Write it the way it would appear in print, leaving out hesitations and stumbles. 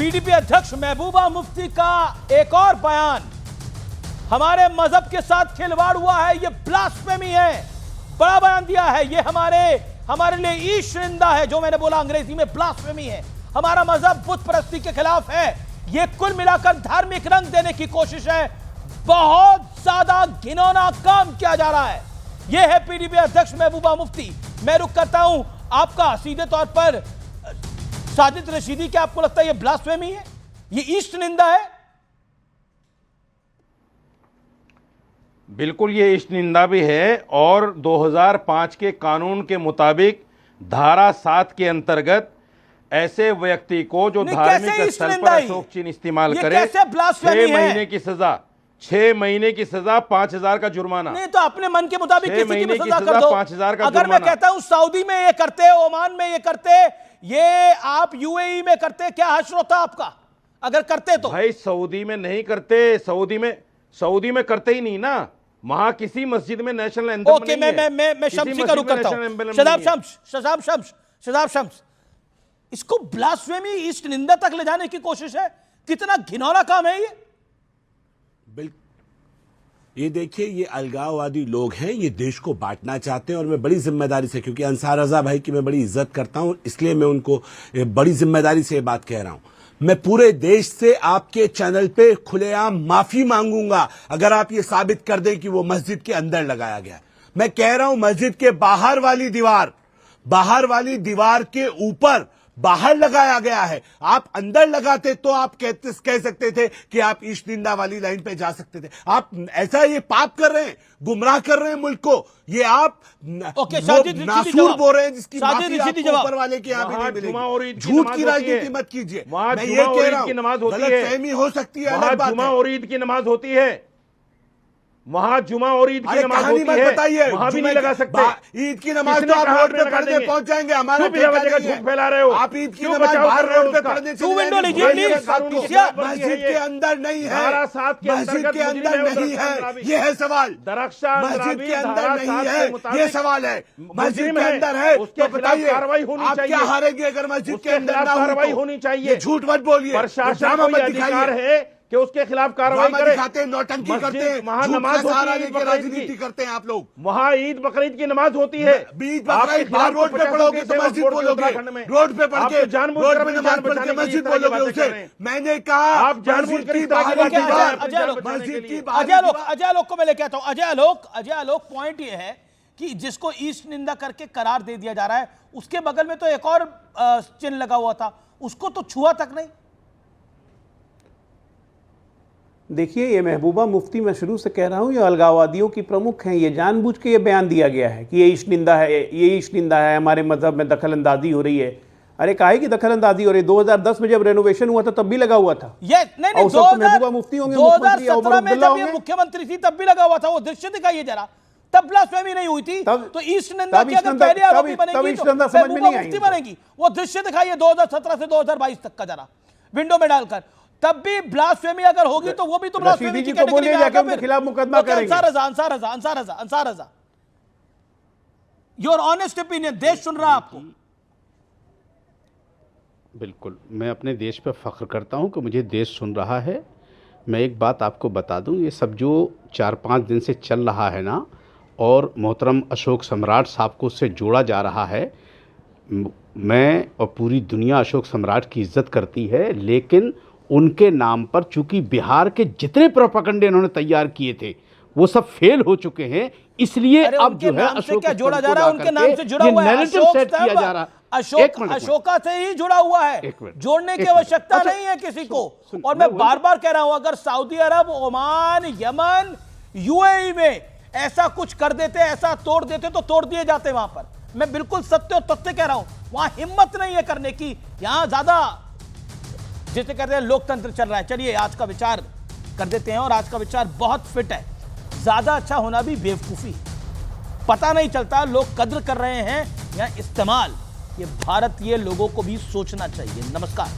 PDP अध्यक्ष महबूबा मुफ्ती का एक और बयान, हमारे मजहब के साथ खिलवाड़ हुआ है, ये ब्लास्फेमी है। बड़ा बयान दिया है, ये हमारे लिए ईश निंदा है। जो मैंने बोला अंग्रेजी में ब्लास्फेमी है। हमारा मजहब बुत परस्ती के खिलाफ है। ये कुल मिलाकर धार्मिक रंग देने की कोशिश है। बहुत ज्यादा घिनौना काम किया जा रहा है। यह है पीडीपी अध्यक्ष महबूबा मुफ्ती। मैं रुक करता हूं आपका सीधे तौर पर साजिद रशीदी। क्या आपको लगता है ये ब्लास्फेमी है, ये ईस्ट निंदा है? बिल्कुल, ये ईस्ट निंदा भी है। और 2005 के कानून के मुताबिक धारा 7 के अंतर्गत ऐसे व्यक्ति को जो धार्मिक स्थल पर अशोक चिन्ह इस्तेमाल करे 6 महीने की सजा, 6 महीने की सजा, 5,000 का जुर्माना। नहीं तो अपने मन के मुताबिक किसी की भी सजा कर दो। 5,000 का अगर मैं कहता हूं सऊदी में ये करते, ओमान में ये करते, ये आप यूएई में करते, क्या हश्र होता आपका अगर करते तो? भाई सऊदी में नहीं करते, सऊदी में करते ही नहीं ना। वहां किसी मस्जिद में नेशनल एंथम ओके, मैं शम्सी का रुख करता हूं। शदाब शम्स, इसको ब्लास्फेमी, ईस्ट निंदा तक ले जाने की कोशिश है। कितना घिनौना काम है ये। ये देखिए, ये अलगाववादी लोग हैं, ये देश को बांटना चाहते हैं। और मैं बड़ी जिम्मेदारी से, क्योंकि अंसार रजा भाई की मैं बड़ी इज्जत करता हूं, इसलिए मैं उनको बड़ी जिम्मेदारी से ये बात कह रहा हूं। मैं पूरे देश से आपके चैनल पे खुलेआम माफी मांगूंगा अगर आप ये साबित कर दें कि वो मस्जिद के अंदर लगाया गया। मैं कह रहा हूं मस्जिद के बाहर वाली दीवार के ऊपर बाहर लगाया गया है। आप अंदर लगाते तो आप कह सकते थे कि आप ईस्ट निंदा वाली लाइन पे जा सकते थे। आप ऐसा ये पाप कर रहे हैं, गुमराह कर रहे हैं मुल्क को। ये आप नासूर बोल रहे हैं जिसकी माफी आपको ऊपर वाले के यहाँ भी नहीं मिलेगी। झूठ की राजनीति मत कीजिए। मैं ये कह रहा हूँ गलतफहमी हो सकती है, अलग बात है। जुमा और ईद की नमाज होती है, वहां जुमा और ईद की नमाज होती है, बताइए वहां भी नहीं लगा सकते। ईद की नमाज तो आप रोड पे पढ़ने पहुंच जाएंगे, हमारा झूठ फैला रहे हो आप। ईद की नमाज बाहर रोड पे पढ़ने मस्जिद के अंदर नहीं है, मस्जिद के अंदर नहीं है, ये है सवाल। मस्जिद के अंदर नहीं है, ये सवाल है। मस्जिद के अंदर है तो बताइए आप क्या हारेंगे अगर मस्जिद के अंदर कार्रवाई होनी चाहिए। झूठ मत बोलिए, प्रशासन को अधिकार है कि उसके खिलाफ कार्रवाई करे। दिखाते, नौटंकी करते हैं, वहां नमाज राजनीति करते हैं आप लोग। वहां ईद बकरीद की नमाज होती है। ईद बकरीद बाहर रोड पे पढ़ोगे तो मस्जिद बोलोगे, रोड पे पढ़ के रोड पे नमाज पढ़ के मस्जिद बोलोगे उसे। मैंने कहा आप जानबूझकर मस्जिद की अजय लोग को मैं लेके आता हूं। अजय आलोक पॉइंट ये है कि जिसको ईस्ट निंदा करके करार दे दिया जा रहा है, उसके बगल में तो एक और चिन्ह लगा हुआ था, उसको तो छुआ तक नहीं। देखिए, ये महबूबा मुफ्ती, मैं शुरू से कह रहा हूँ, ये अलगाववादियों की प्रमुख हैं। ये जानबूझ के ये बयान दिया गया है कि ये ईस्ट निंदा है, ये ईस्ट निंदा है, हमारे मजहब में दखल अंदाजी हो रही है। अरे काहे की दखल अंदाजी हो रही है? 2010 में जब रेनोवेशन हुआ था तब भी लगा हुआ था। ये नहीं, महबूबा मुफ्ती होंगे, 2017 में जब ये मुख्यमंत्री थी तब भी लगा हुआ था। वो दृश्य दिखाइए जरा, तब ब्लास्फेमी नहीं हुई थी। तो ईस्ट निंदा की अगर पहले आरोपी बनेगी तो महबूबा मुफ्ती बनेगी। वो दृश्य दिखाइए 2017 से 2022 तक का जरा विंडो में डालकर, तब भी ब्लास्फेमी अगर होगी तो वो भी तो ब्लास्फेमी की कैटेगरी में आएगा। उनके खिलाफ मुकदमा करेंगे। अंसार रजा, योर ऑनेस्ट ओपिनियन, देश सुन रहा आपको। बिल्कुल, मैं अपने देश पर फख्र करता हूं कि मुझे देश सुन रहा है। मैं एक बात आपको बता दूं, ये सब जो 4-5 दिन से चल रहा है ना, और मोहतरम अशोक सम्राट साहब को उससे जोड़ा जा रहा है, मैं और पूरी दुनिया अशोक सम्राट की इज्जत करती है, लेकिन उनके नाम पर चूंकि बिहार के जितने प्रोपेगेंडे इन्होंने तैयार किए थे वो सब फेल हो चुके हैं, इसलिए अब जो है अशोक क्या जोड़ा जा रहा है, उनके नाम से जुड़ा हुआ है, नैरेटिव सेट किया जा रहा है। अशोका से ही जुड़ा हुआ है, जोड़ने की आवश्यकता नहीं है किसी को। और मैं बार बार कह रहा हूं, अगर सऊदी अरब, ओमान, यमन, यूएई में ऐसा कुछ कर देते, ऐसा तोड़ देते तो तोड़ दिए जाते वहां पर। मैं बिल्कुल सत्य और तथ्य कह रहा हूं, वहां हिम्मत नहीं है करने की। यहां ज्यादा जिसे कहते हैं लोकतंत्र चल रहा है। चलिए आज का विचार कर देते हैं, और आज का विचार बहुत फिट है। ज्यादा अच्छा होना भी बेवकूफी, पता नहीं चलता लोग कद्र कर रहे हैं या इस्तेमाल। ये भारतीय लोगों को भी सोचना चाहिए। नमस्कार।